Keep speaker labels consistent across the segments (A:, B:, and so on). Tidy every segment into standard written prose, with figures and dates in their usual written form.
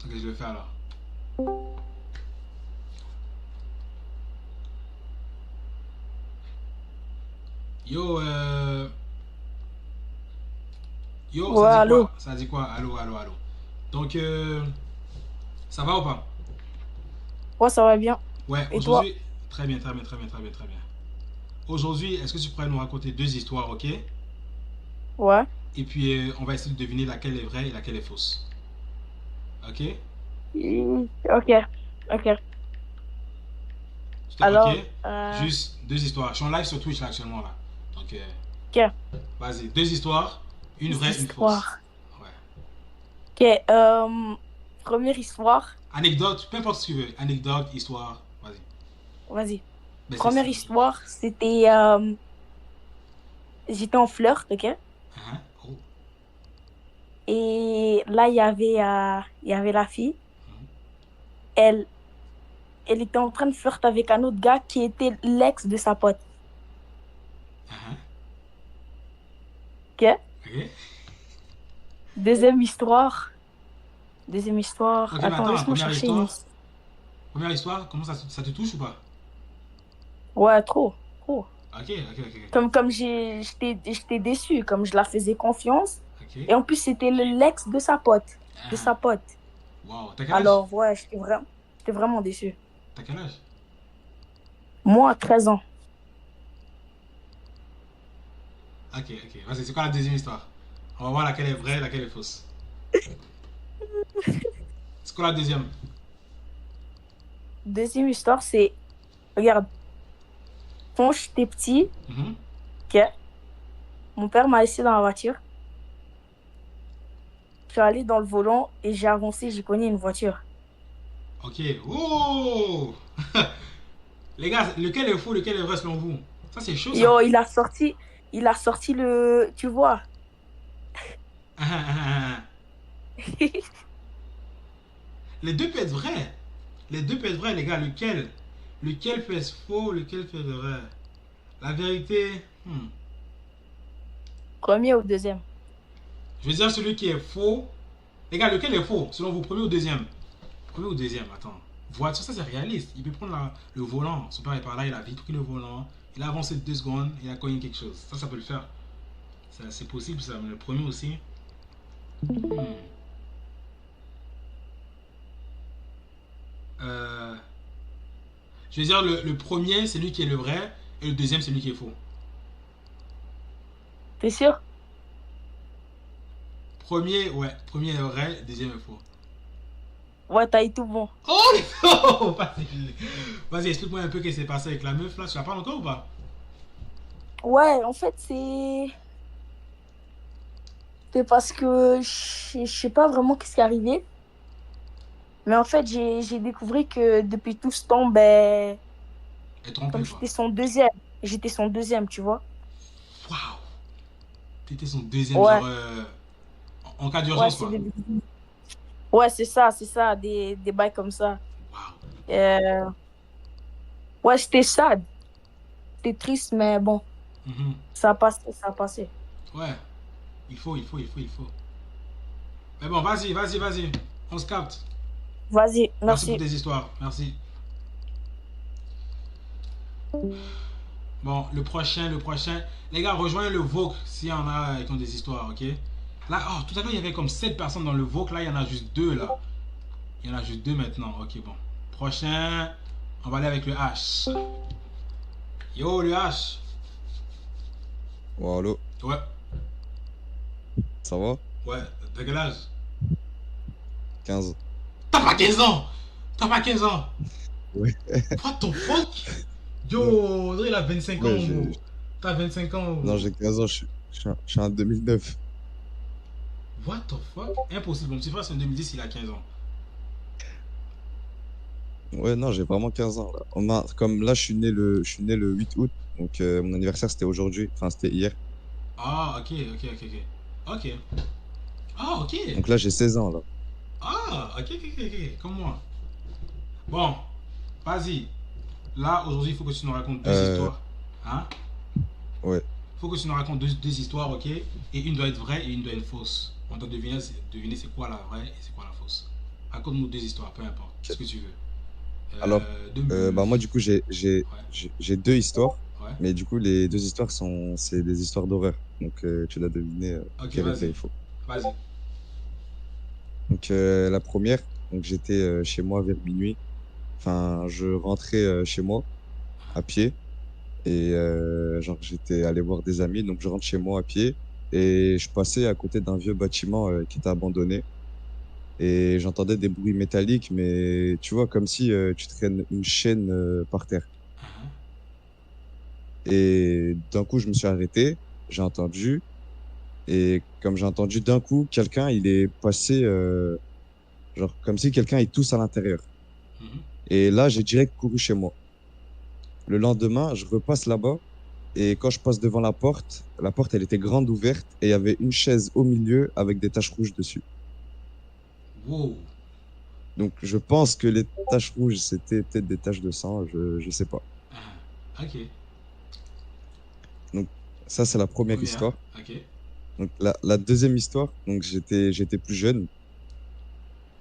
A: Ok, je le fais alors. Yo, yo, ça
B: Ouais,
A: dit
B: allô?
A: quoi? Ça dit quoi? Allô, allô, allô. Donc, ça va ou pas?
B: Ouais, ça va bien.
A: Ouais,
B: Et toi?
A: aujourd'hui, très bien, très bien, très bien, très bien, très bien. Aujourd'hui, est-ce que tu pourrais nous raconter deux histoires, ok?
B: Ouais.
A: Et puis, on va essayer de deviner laquelle est vraie et laquelle est fausse. Ok?
B: Ok, ok.
A: Ok?
B: Alors,
A: Juste deux histoires. Je suis en live sur Twitch là actuellement là. Donc,
B: ok.
A: vas-y, deux histoires, une vraie, une fausse.
B: Histoire.
A: Ouais.
B: Ok, première histoire.
A: Anecdote, peu importe ce que tu veux. Anecdote, histoire, vas-y.
B: Vas-y.
A: Ben, c'est
B: Première
A: ça.
B: histoire, c'était... j'étais en flirt, ok?
A: Hein? Oh.
B: Et là, il y avait la fille. Elle, elle était en train de flirter avec un autre gars qui était l'ex de sa pote,
A: Hein?
B: ok?
A: Ok?
B: Deuxième histoire. Deuxième histoire.
A: Ok, mais
B: Attends,
A: attends, la
B: laisse-moi
A: première
B: chercher une...
A: histoire. Première histoire, comment ça te touche ou pas?
B: Ouais, trop, trop.
A: Ok, ok, ok,
B: Comme j'étais déçue, comme je la faisais confiance.
A: ok.
B: Et en plus, c'était l'ex de sa pote. De
A: Ah,
B: sa pote.
A: wow. T'as quel âge?
B: Alors, ouais, j'étais vraiment déçue.
A: T'as quel âge?
B: Moi, 13 ans.
A: Ok, ok. Vas-y, c'est quoi la deuxième histoire? On va voir laquelle est vraie, laquelle est fausse. C'est quoi la deuxième?
B: Deuxième histoire, c'est, regarde, quand j'étais petit,
A: Mhm.
B: ok, mon père m'a laissé dans la voiture. Je suis allée dans le volant et j'ai avancé, j'ai cogné une voiture.
A: Ok. Oh! Les gars, lequel est faux, lequel est vrai selon vous? Ça, c'est chaud, ça.
B: Yo, il a sorti le, tu vois.
A: Ah, ah, ah, ah. Les deux peuvent être vrais. Les deux peuvent être vrais, les gars. Lequel peut être faux, lequel peut être vrai? La vérité,
B: Premier ou deuxième.
A: je veux dire celui qui est faux. Les gars, lequel est faux selon vous, premier ou deuxième? Premier ou deuxième, attends. Voiture, ça c'est réaliste. Il peut prendre le volant. Son père est par là, il a vite pris le volant. Il a avancé 2 secondes, il a cogné quelque chose. Ça peut le faire. C'est possible, ça. Mais le premier aussi. Hmm. Euh, je veux dire, le premier, c'est lui qui est le vrai. Et le deuxième, c'est lui qui est faux.
B: T'es sûr?
A: Premier, ouais. Premier est vrai, deuxième est faux.
B: Ouais, t'as eu tout bon.
A: Oh, oh, vas-y, explique-moi un peu ce qui s'est passé avec la meuf là. Tu la parles encore ou pas?
B: Ouais, en fait, c'est parce que je sais pas vraiment qu'est-ce qui est arrivé. Mais en fait, j'ai découvert que depuis tout ce temps, ben,
A: Elle est trompée
B: comme
A: quoi.
B: j'étais son deuxième, tu vois.
A: Waouh! T'étais son deuxième, genre
B: Ouais,
A: en cas
B: ouais,
A: d'urgence quoi.
B: c'est ça, des bails comme ça.
A: Waouh!
B: Euh, ouais, c'était sad, c'était triste, mais bon,
A: Mhm.
B: ça a passé, ça a passé.
A: Ouais, il faut. Mais bon, vas-y, vas-y, vas-y. On se capte.
B: Vas-y,
A: Merci pour
B: merci.
A: tes histoires. Merci. Bon, le prochain. Les gars, rejoignez le Vogue s'il y en a qui ont des histoires, ok? Là, oh, tout à l'heure, il y avait comme 7 personnes dans le Vogue. Là, il y en a juste 2 là. Il y en a juste 2 maintenant. Ok, bon. Prochain, on va aller avec le H. Yo, le H.
C: Ouais, allô,
A: Ouais,
C: ça va?
A: ouais. T'as quel âge?
C: 15.
A: T'as pas 15 ans! T'as pas 15 ans!
C: Ouais.
A: What the fuck? Yo,
C: Non,
A: on dirait il a 25 ans,
C: ouais,
A: gros. T'as 25 ans,
C: non,
A: gros.
C: j'ai 15 ans, je suis en 2009.
A: What the fuck? Impossible. Mon petit frère, c'est en 2010, il a 15 ans.
C: Ouais, non, j'ai vraiment 15 ans, là. Comme là, je suis né le 8 août, donc mon anniversaire, c'était aujourd'hui, enfin, c'était hier.
A: Ah, ok, ok, ok, ok. Ok. Ah, ok.
C: Donc là, j'ai 16 ans, là.
A: Ah, ok, ok, ok, ok. Comme moi. Bon, vas-y. Là, aujourd'hui, il faut que tu nous racontes deux
C: Euh,
A: histoires. Hein?
C: ouais,
A: Il faut que tu nous racontes deux histoires, ok? Et une doit être vraie et une doit être fausse. On doit deviner c'est quoi la vraie et c'est quoi la fausse. Raconte-nous deux histoires, peu importe. Ce
C: Ok.
A: que tu veux.
C: Alors,
A: Deux meufs.
C: bah moi, du coup,
A: Ouais,
C: j'ai deux histoires,
A: ouais.
C: mais du coup, les deux histoires c'est des histoires d'horreur. Donc, tu dois deviner
A: Ok,
C: quel est vrai
A: vas-y.
C: et faux.
A: Vas-y.
C: Donc, la première, donc j'étais chez moi vers minuit. Enfin, je rentrais chez moi à pied et genre j'étais allé voir des amis. Donc, je rentre chez moi à pied et je passais à côté d'un vieux bâtiment qui était abandonné et j'entendais des bruits métalliques, mais tu vois, comme si tu traînes une chaîne par terre.
A: Uh-huh.
C: Et d'un coup, je me suis arrêté, j'ai entendu, et comme j'ai entendu d'un coup, quelqu'un, il est passé, genre, comme si quelqu'un, il tousse à l'intérieur.
A: Mhm.
C: Et là, j'ai direct couru chez moi. Le lendemain, je repasse là-bas, et quand je passe devant la porte, elle était grande ouverte, et il y avait une chaise au milieu avec des taches rouges dessus.
A: Wow.
C: Donc, je pense que les taches rouges, c'était peut-être des taches de sang, je sais pas.
A: Uh-huh. Ok.
C: Donc, ça, c'est la première
A: Première.
C: histoire.
A: Ok.
C: Donc, la deuxième histoire, donc, j'étais plus jeune,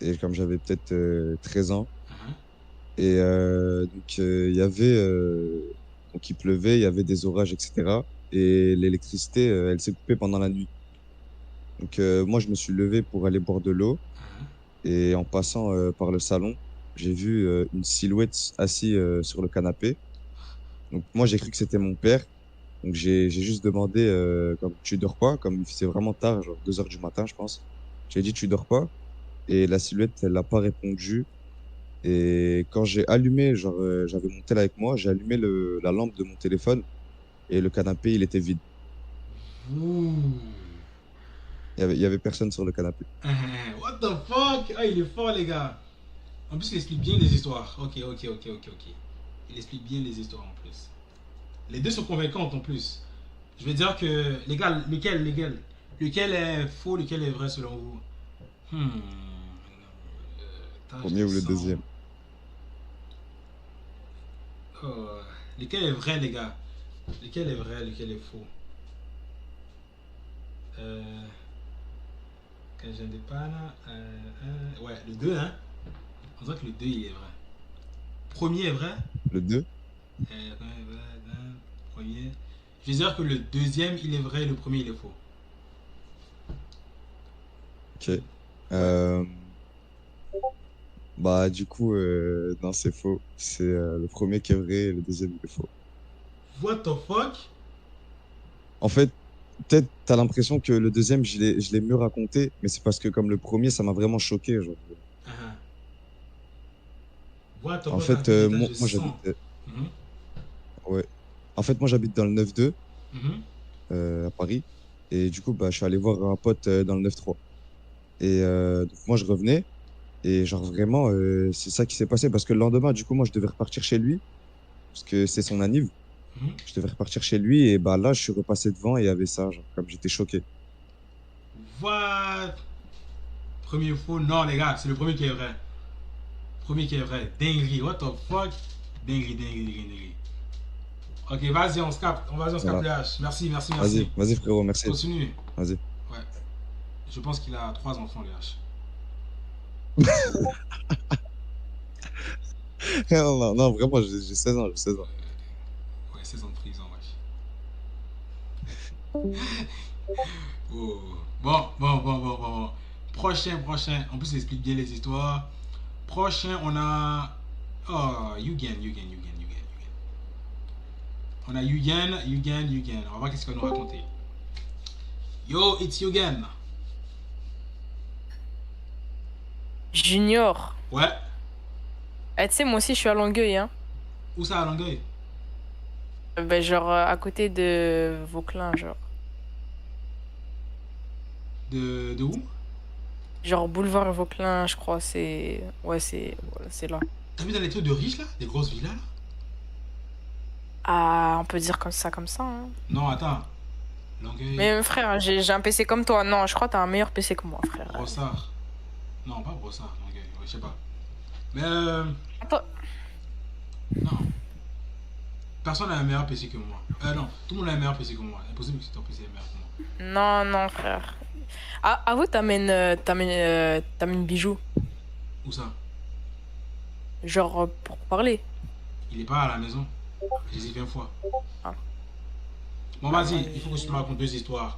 C: et comme j'avais peut-être 13 ans,
A: Uh-huh.
C: et donc il y avait donc il pleuvait, il y avait des orages, etc. Et l'électricité, elle s'est coupée pendant la nuit. Donc moi, je me suis levé pour aller boire de l'eau,
A: Uh-huh.
C: et en passant par le salon, j'ai vu une silhouette assise sur le canapé. Donc moi, j'ai cru que c'était mon père. Donc j'ai juste demandé, comme tu dors pas, comme il faisait vraiment tard, genre 2 heures du matin, je pense. J'ai dit, tu dors pas? Et la silhouette, elle n'a pas répondu. Et quand j'ai allumé, genre, j'avais mon tel avec moi, j'ai allumé la lampe de mon téléphone et le canapé, il était vide.
A: Ouh.
C: Il y avait personne sur le canapé.
A: What the fuck? Ah, il est fort, les gars. En plus, il explique bien les histoires. Ok, ok, ok, ok, ok. Il explique bien les histoires en plus. Les deux sont convaincantes en plus. Je vais dire que, les gars, lequel est faux, lequel est vrai selon vous? Tâche
C: Premier
A: de
C: ou le
A: sang.
C: deuxième?
A: Oh, lequel est vrai, les gars? Lequel est vrai, lequel est faux? Euh, quand je ne pas là. Ouais, le 2 hein? On dirait que le 2 il est vrai. Premier est vrai?
C: Le deux.
A: Premier. Je vais dire que le deuxième il est vrai et le premier il est faux.
C: Ok.
A: Ouais.
C: Euh, Bah, du coup, non, c'est faux. C'est le premier qui est vrai et le deuxième il est faux.
A: What the fuck?
C: En fait, peut-être t'as l'impression que le deuxième, je l'ai mieux raconté, mais c'est parce que comme le premier, ça m'a vraiment choqué. Genre.
A: Uh-huh. What the
C: En
A: fuck, t'as
C: fait,
A: vu des taches
C: moi,
A: de
C: moi
A: sang?
C: j'habite,
A: Mhm.
C: ouais. En fait, moi, j'habite dans le 9-2
A: Mhm.
C: à Paris. Et du coup, bah, je suis allé voir un pote dans le 9-3. Et donc, moi, je revenais. Et genre, vraiment, c'est ça qui s'est passé. Parce que le lendemain, du coup, moi, je devais repartir chez lui. Parce que c'est son anniv.
A: Mhm.
C: Je devais repartir chez lui. Et bah là, je suis repassé devant et il y avait ça. Genre, comme j'étais choqué.
A: What? Premier faux? Non, les gars, c'est le premier qui est vrai. Premier qui est vrai. Dinguerie. What the fuck? Dinguerie, dinguerie, dinguerie, dinguerie. Ok, vas-y, on se capte. Vas-y, on se capte
C: Voilà.
A: le H. Merci, merci, merci.
C: Vas-y, frérot, merci.
A: Continue.
C: Vas-y.
A: Ouais. Je pense qu'il a 3 enfants, le H.
C: Non, non, non, vraiment, j'ai 16 ans, j'ai 16 ans.
A: Ouais, 16 ans de prison, wesh. Oh. Bon, bon, bon, bon, bon, bon. Prochain, prochain. En plus, il explique bien les histoires. Prochain, on a. Oh, Yugen, Yugen, Yugen, Yugen, Yugen. On a Yugen, Yugen, Yugen. On va voir qu'est-ce qu'il va nous raconter. Yo, it's Yugen.
D: Junior.
A: Ouais.
D: Eh, tu sais, moi aussi, je suis à Longueuil, hein.
A: Où ça, à Longueuil?
D: Ben, genre, à côté de Vauclin, genre.
A: De où?
D: Genre, boulevard Vauclin, je crois, c'est... Ouais, c'est... Voilà, c'est là.
A: T'as vu dans les trucs de riches, là? Des grosses villas, là?
D: Ah, on peut dire comme ça, hein.
A: Non, attends. Longueuil,
D: Mais frère, j'ai un PC comme toi. Non, je crois que t'as un meilleur PC que moi, frère.
A: Brossard. Non, pas Brossard, Longueuil. Ouais, je sais pas. Mais
D: Attends.
A: non. Personne n'a un meilleur PC que moi. Non, tout le monde a un meilleur PC que moi. Impossible que ton PC est meilleur que moi.
D: Non, non, frère. Ah, avoue, t'amènes bijoux.
A: Où ça?
D: Genre pour parler.
A: Il est pas à la maison. J'ai dit 20 fois.
D: Ah.
A: Bon,
D: Ah,
A: vas-y,
D: ouais.
A: il faut que tu me racontes deux histoires.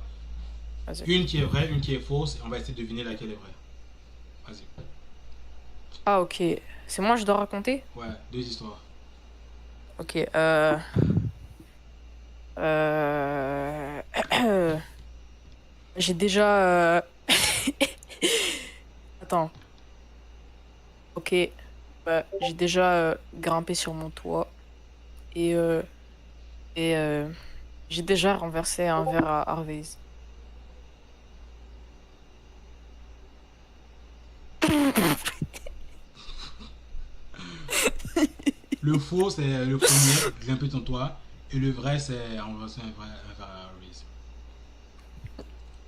D: Vas-y.
A: Une qui est vraie, une qui est fausse, et on va essayer de deviner laquelle est vraie. Vas-y.
D: Ah, ok. C'est moi, je dois raconter?
A: Ouais, deux histoires.
D: Ok. J'ai déjà. Attends. Ok. Bah, j'ai déjà grimpé sur mon toit. Et, j'ai déjà renversé un verre à Harvey's.
A: Le faux, c'est le premier, grimper ton toit. Et le vrai, c'est renverser un vrai Harry's.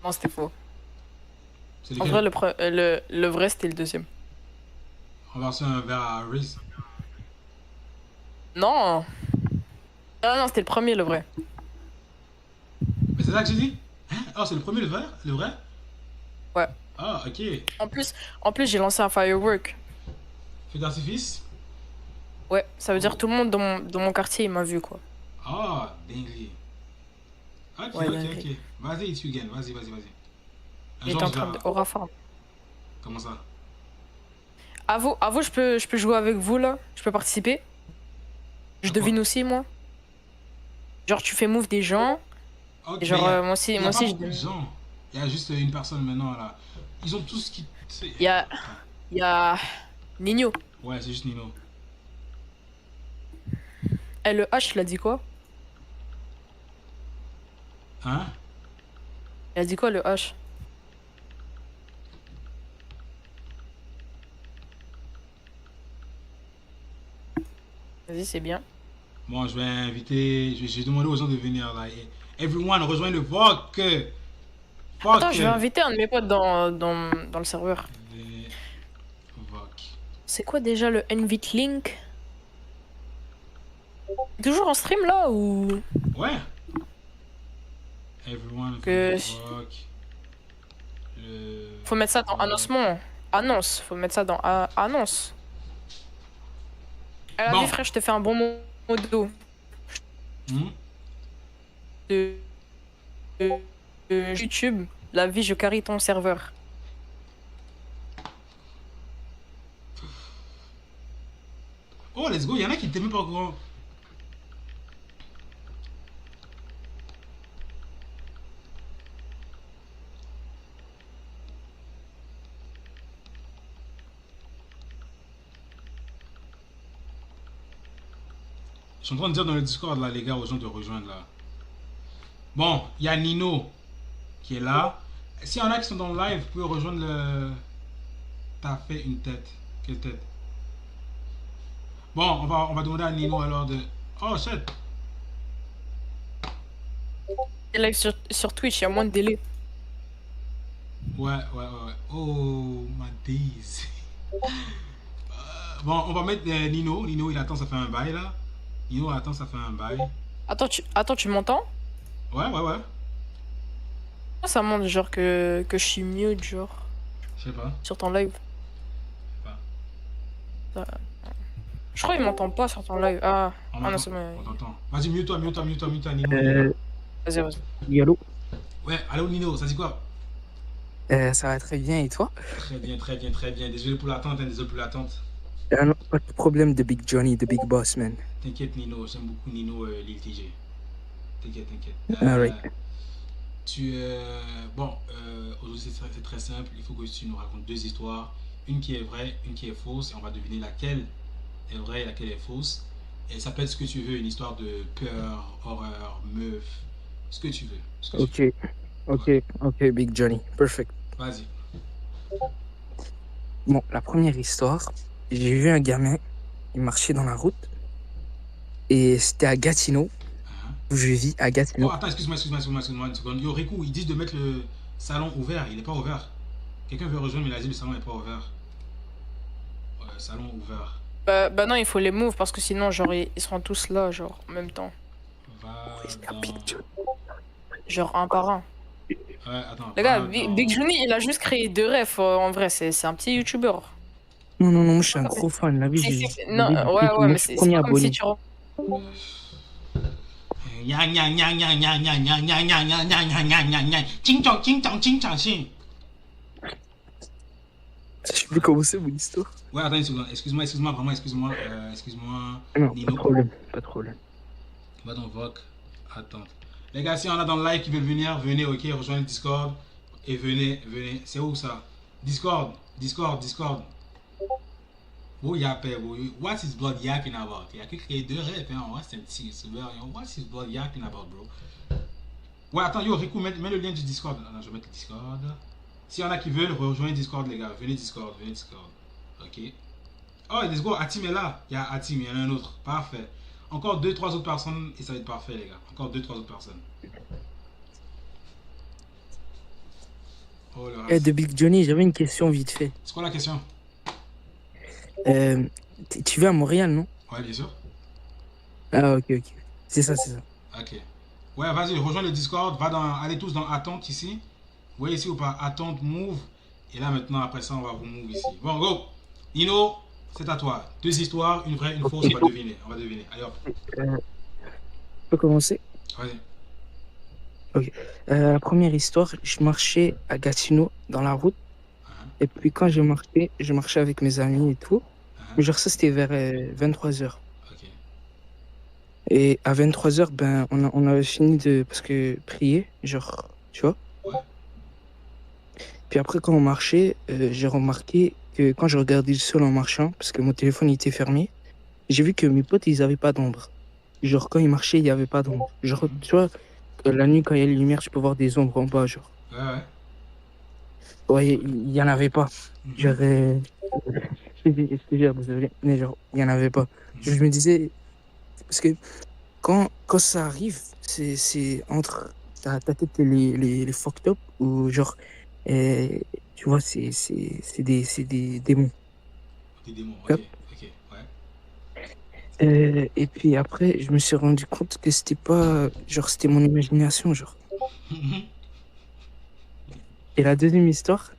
D: Non, c'était faux.
A: C'est
D: En
A: lequel?
D: vrai, le vrai, c'était le deuxième.
A: Renverser un verre à Harry's.
D: Non! Ah non, c'était le premier, le vrai.
A: Mais c'est ça que j'ai dit? Hein? Oh, c'est le premier, le vrai? Le vrai?
D: Ouais.
A: Ah, ok.
D: En plus, j'ai lancé un firework.
A: Feu d'artifice?
D: Ouais, ça veut dire tout le monde dans mon quartier, il m'a vu, quoi.
A: Ah, dingue. Ok,
D: Ouais,
A: ok,
D: dinguerie.
A: ok. Vas-y, it's you again. Vas-y, vas-y, vas-y. Un
D: Il
A: jour,
D: était en
A: je
D: train de...
A: vais...
D: Aura farm.
A: Comment ça?
D: À vous, je peux jouer avec vous, là? Je peux participer? Je
A: À quoi?
D: devine aussi, moi? Genre, tu fais move des gens,
A: Ok,
D: et
A: mais
D: genre, moi
A: il y a pas
D: aussi, je
A: beaucoup de
D: devine.
A: gens. Il y a juste une personne maintenant, là. Ils ont tous qui...
D: Il y a... Il y a... Nino.
A: Ouais, c'est juste Nino.
D: Eh, le H, il a dit quoi?
A: Hein?
D: Il a dit quoi, le H? Vas-y, c'est bien.
A: Bon, je vais inviter... J'ai demandé aux gens de venir, là. Et everyone, rejoins le VOC!
D: Attends,
A: VOC!
D: je vais inviter un de mes potes dans le serveur.
A: Les VOC.
D: C'est quoi déjà le invite link? Toujours en stream là ou
A: Ouais! Everyone,
D: que
A: le VOC. Le...
D: faut mettre ça dans
A: VOC.
D: annoncement? Annonce, faut mettre ça dans annonce. Elle a
A: Bon.
D: vu frère, je te fais un bon modo
A: Hmm?
D: de, YouTube. La vie, je carry ton serveur.
A: Oh, let's go, il y en a qui t'aiment pas au courant. Je suis en train de dire dans le Discord, là, les gars, aux gens de rejoindre, là. Bon, il y a Nino qui est là. S'il y en a qui sont dans le live, vous pouvez rejoindre le... T'as fait une tête. Quelle tête? Bon, on va demander à Nino alors de... Oh, shit.
D: Et live sur Twitch, il y a moins de délai.
A: Ouais. Oh, my days. Bon, on va mettre Nino. Nino, il attend, ça fait un bail, là. Nino attend, ça fait un bail.
D: Attends, tu m'entends?
A: Ouais.
D: Ça montre genre que je suis mieux genre
A: Je sais pas.
D: sur ton live. Je crois qu'il m'entend pas sur ton live. Ah non, c'est bon.
A: On t'entend. Vas-y, mute-toi, Nino.
D: Vas-y.
E: Oui, allô?
A: Ouais, allô, Nino, ça dit quoi?
E: Ça va très bien et toi?
A: Très bien. Désolé pour l'attente,
E: Ah non, pas de problème de Big Johnny, de Big Boss, man.
A: T'inquiète, Nino, j'aime beaucoup Nino, Lil TG. T'inquiète.
E: Alright.
A: Aujourd'hui c'est très simple, il faut que tu nous racontes deux histoires, une qui est vraie, une qui est fausse, et on va deviner laquelle est vraie et laquelle est fausse. Et ça peut être ce que tu veux, une histoire de peur, horreur, meuf, ce que tu veux.
E: Ok, Big Johnny, perfect.
A: Vas-y.
E: Bon, la première histoire, j'ai vu un gamin, il marchait dans la route, et c'était à Gatineau,
A: Hein?
E: où je vis à
A: Oh,
E: Gatineau.
A: attends, excuse-moi une seconde. Yo, Riku, ils disent de mettre le salon ouvert, il n'est pas ouvert. Quelqu'un veut rejoindre, mais il a dit le salon n'est pas ouvert. Ouais, salon ouvert.
D: Bah non, il faut les move parce que sinon genre ils seront tous là genre en même temps.
A: Va dans...
E: Big Johnny.
D: Genre un par un.
A: Ouais, attends.
D: Les gars,
A: va dans-
D: Big Johnny, il a juste créé deux refs en vrai, c'est un petit youtubeur.
E: Non, non, non, moi, je suis un gros fan. La vie,
D: Non,
E: depuis
D: ouais,
E: tout,
D: ouais,
E: moi,
D: mais
E: je suis
D: c'est
E: premier
D: pas comme si
E: abonné.
D: tu.
A: Gna gna gna gna gna gna gna gna gna gna gna gna gna gna gna. Ching chong ching chong ching chong ching.
E: Je sais plus comment c'est mon histoire.
A: Ouais, attends une seconde. Excuse-moi, vraiment, excuse-moi. Excuse-moi,
E: Non, pas de
A: Nino.
E: problème, pas de problème.
A: Va dans Voc. Attends. Les gars, si on a dans le live qui veulent venir, venez, ok, rejoignez le Discord. Et venez. C'est où ça? Discord. Oh, y'a pas, what is Blood yapping about? Il y a que créé deux rêves, hein. What is Blood yapping about, bro? Ouais, attends, yo, Riku, mets le lien du Discord. Non, je vais mettre le Discord. S'il y en a qui veulent, rejoindre Discord, les gars. Venez Discord. Ok. Oh, let's go. Atim est là. Il y a Atim, il y en a un autre. Parfait. Encore 2-3 autres personnes et ça va être parfait, les gars. Encore 2-3 autres personnes. Oh là.
E: De Big Johnny, j'avais une question vite fait.
A: C'est quoi la question?
E: Tu vas à Montréal, non?
A: Ouais, bien sûr.
E: Ah, ok. C'est ça.
A: Ok. Ouais, vas-y, rejoins le Discord. Allez tous dans Attente ici. Vous voyez ici ou pas? Attente, move. Et là, maintenant, après ça, on va vous move ici. Bon, go. Nino, c'est à toi. 2 histoires, une vraie, une fausse. On va deviner. Allez hop.
E: On peut commencer?
A: Vas-y.
E: Ok. La première histoire, je marchais à Gatineau dans la route. Et puis quand je marchais avec mes amis et tout. Mais genre ça, c'était vers 23h.
A: Ok.
E: Et à 23h, ben, on avait fini de parce que prier, genre, tu vois.
A: Ouais.
E: Puis après, quand on marchait, j'ai remarqué que quand je regardais le sol en marchant, parce que mon téléphone était fermé, j'ai vu que mes potes, ils avaient pas d'ombre. Genre, quand ils marchaient, il y avait pas d'ombre. Genre, tu vois, la nuit, quand il y a les lumières, tu peux voir des ombres en bas, genre.
A: Ouais.
E: Ouais, il y en avait pas. Genre, je te jure, désolé, mais genre, il y en avait pas. Je me disais, parce que quand ça arrive, c'est entre ta tête et les fucked up, ou genre, tu vois, c'est des démons.
A: Des démons,
E: Yep.
A: ok, ouais.
E: Et puis après, je me suis rendu compte que c'était pas, genre, c'était mon imagination, genre. Et la deuxième histoire,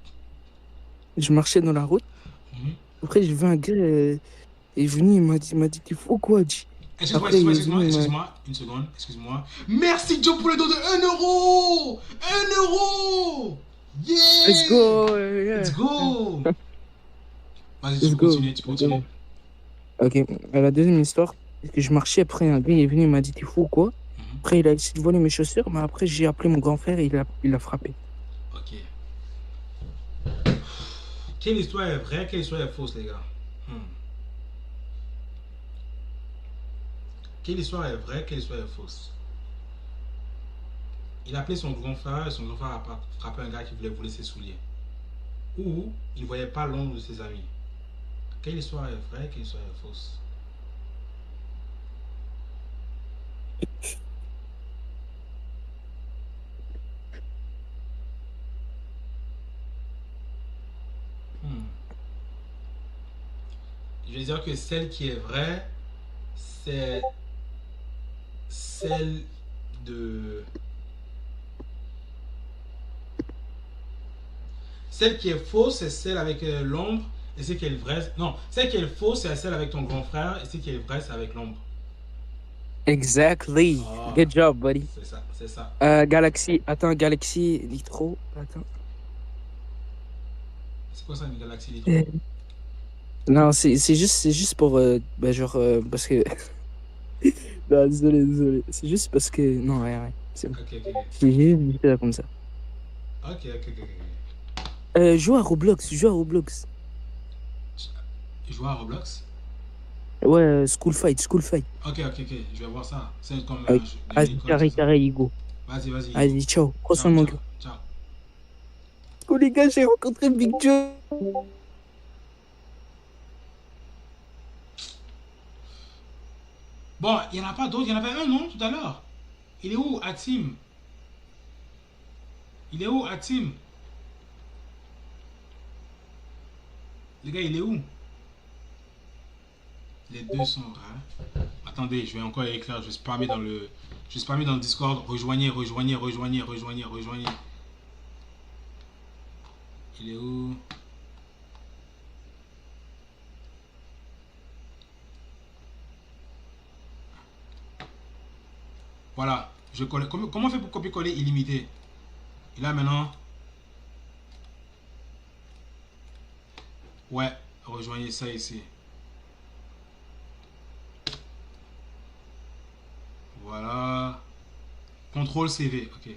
E: je marchais dans la route. Après, j'ai vu un gars, il est venu, il m'a dit, t'es fou quoi, dit.
A: Excuse-moi, une seconde, excuse-moi. Merci Joe pour le don de 1€! 1€! Yeah!
E: Let's go! Yeah.
A: Let's go! Vas-y,
E: Let's
A: tu
E: go.
A: continues.
E: Ok, la deuxième histoire, c'est que je marchais, après un gars, il est venu, il m'a dit, t'es fou quoi. Après, il a essayé de voler mes chaussures, mais après, j'ai appelé mon grand frère et il l'a frappé.
A: Ok. Quelle histoire est vraie, quelle histoire est fausse, les gars? Quelle histoire est vraie, quelle histoire est fausse? Il a appelé son grand frère et son grand frère a frappé un gars qui voulait voler ses souliers. Ou il ne voyait pas l'ombre de ses amis. Quelle histoire est vraie, quelle histoire est fausse? Je vais dire que celle qui est vraie, c'est celle de... Celle qui est fausse, c'est celle avec l'ombre. Et celle qui est vraie... Non, celle qui est fausse, c'est celle avec ton grand frère. Et celle qui est vraie, c'est avec l'ombre.
E: Exactly.
A: Oh.
E: Good job, buddy.
A: C'est ça.
E: Galaxy Litro. Attends.
A: C'est quoi ça, une galaxie Litro?
E: Non, c'est juste pour, parce que... non, désolé. C'est juste parce que... Non, rien. C'est bon.
A: Ok.
E: J'ai juste dit ça comme ça.
A: Ok.
E: Joue à Roblox.
A: Jouer à Roblox?
E: Ouais, School Fight.
A: Ok. Je vais voir ça. C'est comme...
E: Vas-y, carré, Igo.
A: Vas-y.
E: Vas-y, ciao. Prends soin de mon gars.
A: Ciao.
E: Oh les gars, j'ai rencontré Big Joe.
A: Bon, il n'y en a pas d'autres. Il y en avait un, non, tout à l'heure? Il est où, Atim? Les gars, il est où? Les deux sont rares. Attendez, je vais encore écrire. Je vais spammer dans le Discord. Rejoignez. Il est où? Voilà. Je colle. Comment on fait pour copier-coller illimité? Et là maintenant. Ouais, rejoignez ça ici. Voilà. CTRL CV, ok.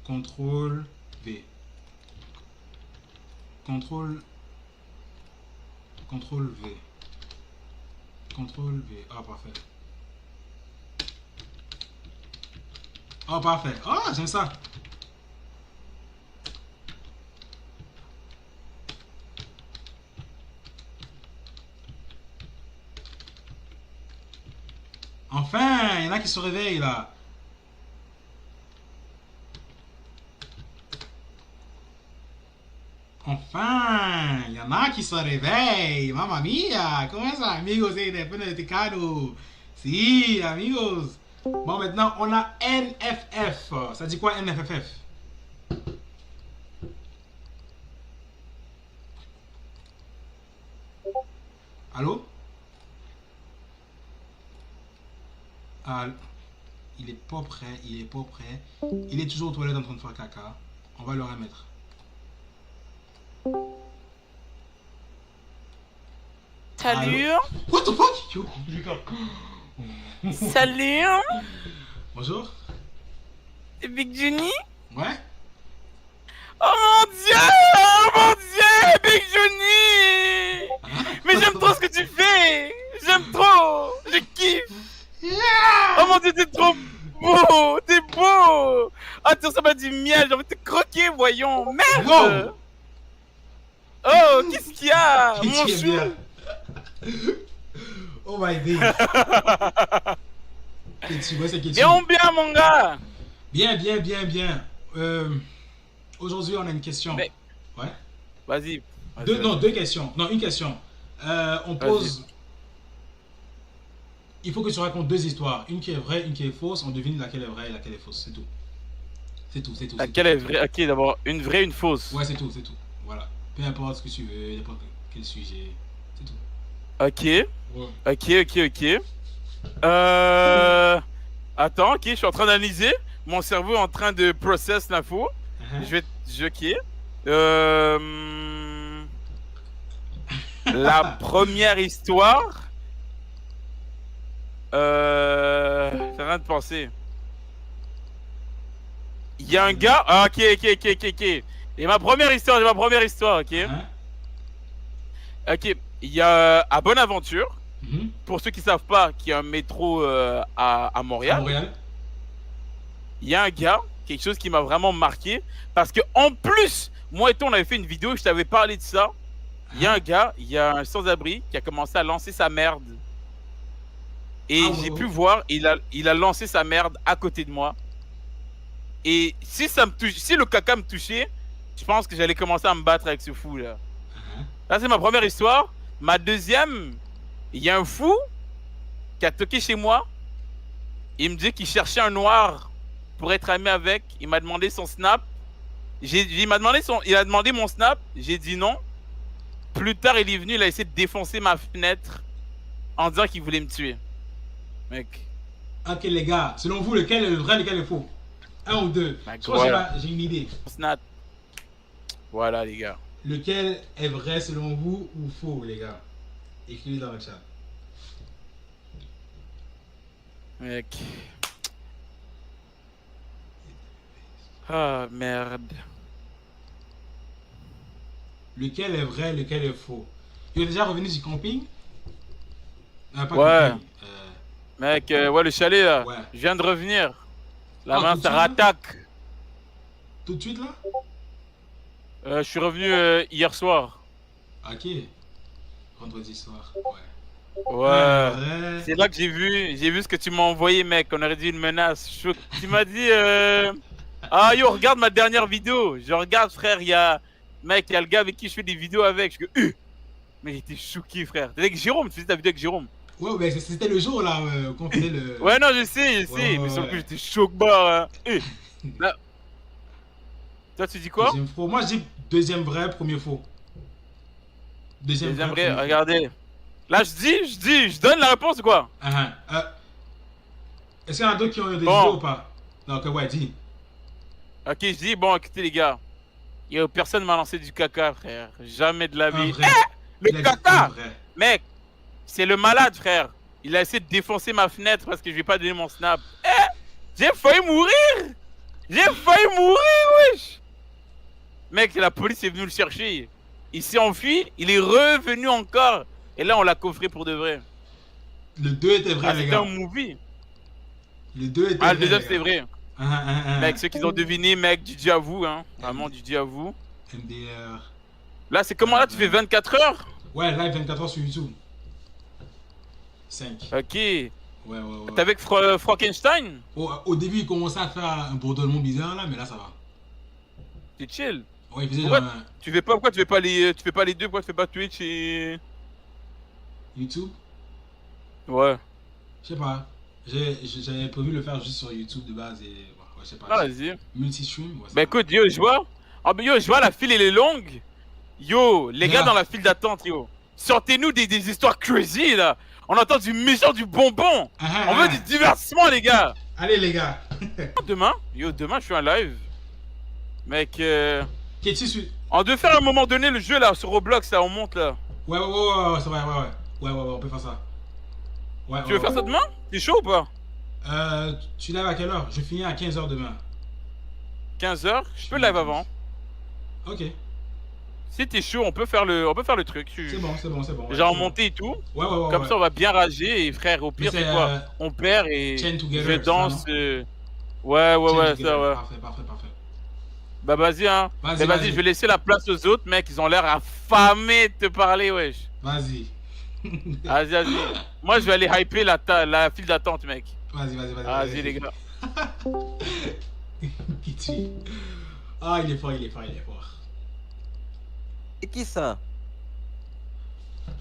A: CTRL V. CTRL V. CTRL V. Ah, parfait. Oh, parfait. Ah, j'aime ça. Enfin, il y en a qui se réveillent là. Enfin, il y en a qui se réveillent. Mamma mia, comment ça, amigos? Si, amigos. Bon, maintenant, on a NFF. Ça dit quoi, NFFF? Allô? Ah, il est pas prêt, il est pas prêt. Il est toujours aux toilettes en train de faire caca. On va le remettre.
D: Salut.
A: What the fuck? Yo,
D: Salut.
A: bonjour.
D: C'est Big Johnny.
A: Ouais?
D: Oh mon dieu! Oh mon dieu! Big Johnny! Mais j'aime trop ce que tu fais! J'aime trop! Je kiffe! Oh mon dieu, t'es trop beau! T'es beau! Ah, tu ressembles à du miel, j'ai envie de te croquer, voyons! Merde!
A: Wow!
D: Oh, qu'est-ce qu'il y a?
A: Qu'est-ce
D: Mon
A: qui est
D: chou!
A: bien? Oh my god. C'est
D: Bien, bien, mon gars!
A: Bien, bien, bien, bien. Aujourd'hui, on a une question.
D: Mais-
A: Ouais.
D: Vas-y.
A: Deux questions. Non, une question. On pose. Il faut que tu racontes deux histoires. Une qui est vraie, une qui est fausse. On devine laquelle est vraie et laquelle est fausse. C'est tout. C'est tout, c'est tout.
D: Laquelle est vraie? Ok, d'abord, une vraie, une fausse.
A: Ouais, c'est tout, c'est tout. Voilà. Peu importe ce que tu veux, n'importe quel sujet. C'est tout.
D: Ok.
A: Ouais.
D: Ok. Attends, ok, je suis en train d'analyser. Mon cerveau est en train de process l'info. Ok. La première histoire. J'ai rien de penser. Il y a un gars. Ah, ok. Et ma première histoire, ok. Ok, il y a à Bonaventure. Pour ceux qui savent pas, qu'il y a un métro à Montréal. Il y a un gars, quelque chose qui m'a vraiment marqué, parce que en plus, moi et toi, on avait fait une vidéo, je t'avais parlé de ça. Il y a un gars, il y a un sans-abri qui a commencé à lancer sa merde. Et j'ai pu voir, il a lancé sa merde à côté de moi. Et si ça me touche, si le caca me touchait, je pense que j'allais commencer à me battre avec ce fou là. Là, c'est ma première histoire. Ma deuxième, il y a un fou qui a toqué chez moi. Il me dit qu'il cherchait un noir pour être ami avec. Il m'a demandé son snap. Il a demandé mon snap. J'ai dit non. Plus tard, il est venu, il a essayé de défoncer ma fenêtre en disant qu'il voulait me tuer. Mec.
A: Ok, les gars, selon vous, lequel est le vrai, lequel est faux? Un ou deux? Je pense que j'ai une idée.
D: Snap. Voilà, les gars.
A: Lequel est vrai selon vous ou faux, les gars? Écrivez dans le chat.
D: Mec. Ah, merde.
A: Lequel est vrai, lequel est faux? Il est déjà revenu du camping? Pas
D: Ouais.
A: camping,
D: Mec, ouais, le chalet là.
A: Ouais.
D: Je viens de revenir. La
A: Ah,
D: main,
A: tout de
D: ça
A: suite,
D: rattaque.
A: tout de suite là?
D: Je suis revenu hier soir.
A: Ok. Vendredi soir. Ouais.
D: Ouais. C'est là que j'ai vu ce que tu m'as envoyé, mec. On aurait dit une menace. Tu m'as dit, ah yo, regarde ma dernière vidéo. Je regarde, frère, il y a le gars avec qui je fais des vidéos avec. Je dis, mais j'étais choqué, frère. T'es avec Jérôme, tu faisais ta vidéo avec Jérôme.
A: Ouais, mais c'était le jour là qu'on faisait le.
D: Ouais, non, je sais.
A: Ouais,
D: mais sur le
A: ouais.
D: coup, j'étais choqué. Là. Toi, tu dis quoi?
A: Deuxième faux. Moi, je dis deuxième vrai, premier faux. Deuxième vrai.
D: J'aimerais,
A: premier faux.
D: regardez. Là, je donne la réponse ou quoi?
A: Est-ce qu'il y en a d'autres qui ont eu des idées ou pas? Non, ok, ouais, dis.
D: Ok, je dis, bon, écoutez les gars. Personne m'a lancé du caca, frère. Jamais de la vie. Le caca! Mec, c'est le malade, frère. Il a essayé de défoncer ma fenêtre parce que je lui ai pas donné mon snap. J'ai failli mourir! J'ai failli mourir, wesh! Mec, la police est venue le chercher. Il s'est enfui, il est revenu encore. Et là, on l'a coffré pour de vrai.
A: Le 2 était vrai, les gars.
D: C'était un movie.
A: Le 2 était vrai.
D: Le deuxième, c'est vrai. Mec, ceux qui ont deviné, mec, du Dieu à vous, hein. Vraiment, du Dieu à vous.
A: MDR.
D: Là, c'est comment là? Tu fais 24 heures?
A: Ouais, live 24 heures sur YouTube. 5.
D: Ok.
A: Ouais.
D: T'es avec Frankenstein?
A: Au début, il commençait à faire un bourdonnement bizarre là, mais là, ça va.
D: C'est chill.
A: Ouais, il faisait
D: pourquoi
A: genre
D: pourquoi tu fais pas les deux? Pourquoi tu fais pas Twitch et
A: YouTube?
D: Ouais.
A: Je sais pas. J'avais prévu le faire juste sur YouTube de base et ouais, je sais pas.
D: Ah, vas-y.
A: Multi-stream. Ouais,
D: bah écoute, yo, je vois. Yo, je vois la file elle est longue. Yo, les gars dans la file d'attente, yo. Sortez-nous des histoires crazy là. On entend du méchant, du bonbon. On veut du divertissement, les gars.
A: Allez, les gars.
D: Demain, je suis en live. Mec,
A: Qu'est-ce que
D: on devait faire à un moment donné le jeu là sur Roblox là, on monte là.
A: Ouais, c'est vrai, ouais, on peut faire ça. Ouais,
D: tu veux faire ça demain? T'es chaud ou pas?
A: Tu live à quelle heure? Je finis à 15h demain.
D: 15h? Je peux live avant.
A: Ok.
D: Si t'es chaud, on peut faire le truc.
A: C'est bon.
D: Genre monter et tout.
A: Ouais.
D: Comme ça, on va bien rager et frère, au pire, c'est quoi? On perd et je danse. Ouais, ça, ouais.
A: Parfait.
D: Bah vas-y, hein. Vas-y, je vais laisser la place aux autres, mec. Ils ont l'air affamés de te parler, wesh.
A: Vas-y.
D: Vas-y. Moi, je vais aller hyper la file d'attente, mec.
A: Vas-y.
D: Vas-y, les gars.
A: Ah, il est fort.
F: C'est qui ça?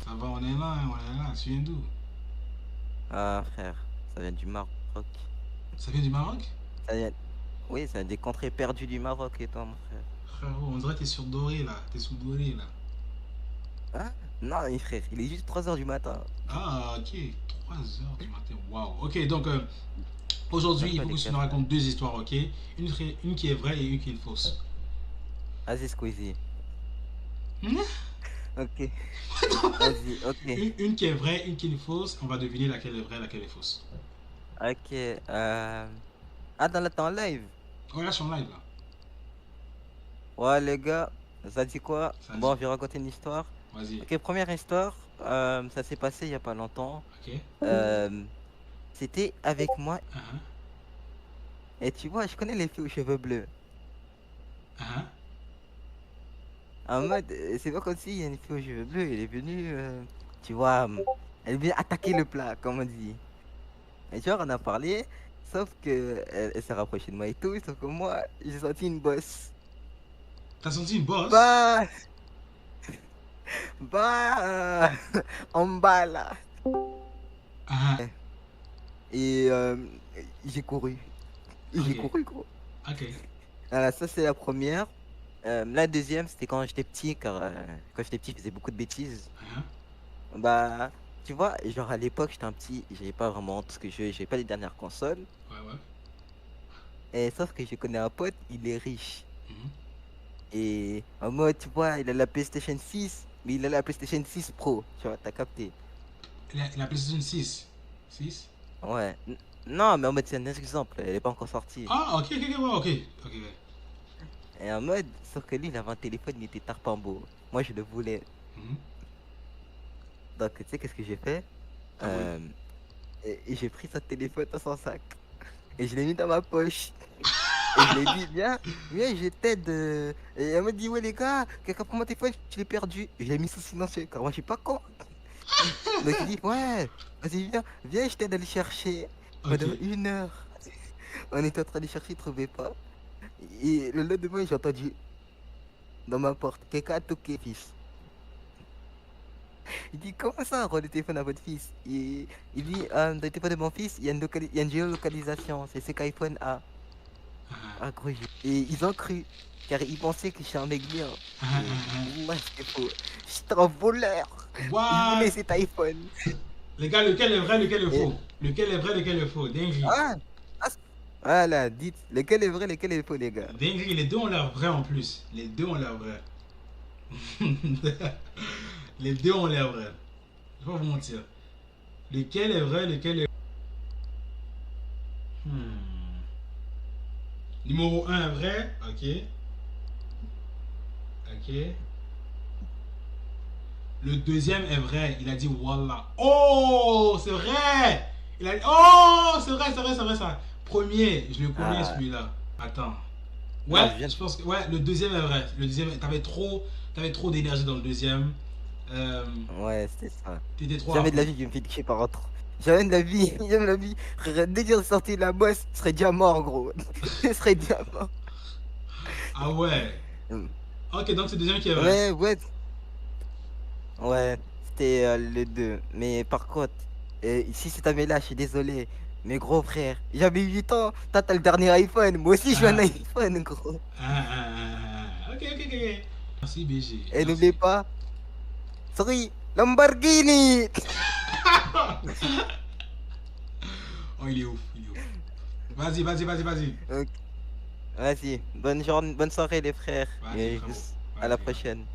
A: Ça va, on est là. Tu viens d'où?
F: Ah, frère, ça vient du Maroc.
A: Ça vient du Maroc?
F: Oui, ça vient des contrées perdues du Maroc et toi, mon frère.
A: Frérot, on dirait que t'es sur Doré là. T'es sous Doré là.
F: Hein? Non, mais frère, il est juste 3h du matin.
A: Ah, ok. 3h du matin. Waouh. Ok, donc aujourd'hui, il faut que tu nous racontes 2 histoires, ok? Une qui est vraie et une qui est fausse.
F: Vas-y, Squeezie. Ok. Vas-y, ok.
A: Une qui est vraie, une qui est fausse. On va deviner laquelle est vraie, laquelle est fausse.
F: Ok. Ah, dans le live?
A: Ouais, là, je suis en live là.
F: Ouais, les gars, ça dit quoi? Bon, je vais raconter une histoire.
A: Vas-y.
F: Ok, première histoire. Ça s'est passé il y a pas longtemps.
A: Ok.
F: C'était avec moi. Et tu vois, je connais les filles aux cheveux bleus. En mode, c'est pas comme s'il y a une fille aux cheveux bleus, elle est venue, tu vois, elle vient attaquer le plat, comme on dit. Et tu vois, on a parlé, sauf que elle s'est rapprochée de moi et tout, sauf que moi, j'ai senti une bosse.
A: T'as senti une bosse?
F: En bas là. Et j'ai couru. J'ai couru, gros.
A: Ok.
F: Alors, ça, c'est la première. La deuxième, c'était quand j'étais petit, car quand j'étais petit, je faisais beaucoup de bêtises. Bah, tu vois, genre à l'époque, j'étais un petit, j'avais pas vraiment tout ce que j'avais pas les dernières consoles.
A: Ouais.
F: Et sauf que je connais un pote, il est riche. Et en mode, tu vois, il a la PlayStation 6, mais il a la PlayStation 6 Pro, tu vois, t'as capté.
A: La PlayStation 6? 6?
F: Ouais. Non, mais en mode, c'est un exemple, elle est pas encore sortie.
A: Ah, ok.
F: Et en mode, sauf que lui, il avait un téléphone, il était tarpambo. Moi, je le voulais. Donc, tu sais, qu'est-ce que j'ai fait? Et j'ai pris son téléphone dans son sac. Et je l'ai mis dans ma poche. Et je lui ai dit, viens, je t'aide. Et elle m'a dit, ouais, les gars, quelqu'un prend mon téléphone, je l'ai perdu. Et je l'ai mis sous silencieux, car moi, je suis pas con. Donc, il dit, ouais, vas-y, viens, je t'aide à aller chercher. Pendant 1 heure. On était en train de chercher, il trouvait pas. Et le lendemain, j'ai entendu dans ma porte, quelqu'un a toqué, fils. Il dit, comment ça, rendre le téléphone à votre fils? Il dit, dans le téléphone de mon fils, il y a une géolocalisation, c'est ce qu'iPhone a. Ah, gros, et ils ont cru, car ils pensaient que je suis un mec bien. Moi, c'était faux. J'étais un voleur. Je voulais cet iPhone.
A: Les gars, lequel est vrai, lequel est faux? Lequel est vrai, lequel est faux? Dinguerie.
F: Voilà, dites, lequel est vrai, lequel est faux, les gars?
A: Dinguerie, les deux ont l'air vrais en plus. Les deux ont l'air vrais. Les deux ont l'air vrais. Je vais pas vous mentir. Lequel est vrai, lequel est... Numéro 1 est vrai, ok. Ok. Le deuxième est vrai, il a dit Wallah. Oh, c'est vrai. Il a dit, oh, c'est vrai ça. Premier, je le connais celui-là. Attends. Ouais, je pense que ouais, le deuxième est vrai. Le deuxième, t'avais trop d'énergie dans le deuxième.
F: Ouais, c'était ça.
A: T'étais trop.
F: Jamais de la vie, je me fais tuer par autre. Jamais de la vie, jamais de la vie. Dès qu'il est sorti de la bosse, il serait déjà mort, gros. Il serait déjà mort.
A: Ah ouais. Ok, donc c'est le deuxième qui est vrai.
F: Ouais, c'était les deux. Mais par contre, si c'est ta là, je suis désolé. Mais gros frère, j'avais 8 ans, toi t'as le dernier iPhone. Moi aussi, je veux un iPhone, gros.
A: Ok. Merci, BG.
F: Et n'oubliez pas, sorry, Lamborghini.
A: Oh, il est ouf. Vas-y.
F: Okay. Vas-y, bonne soirée les frères. Et à la prochaine.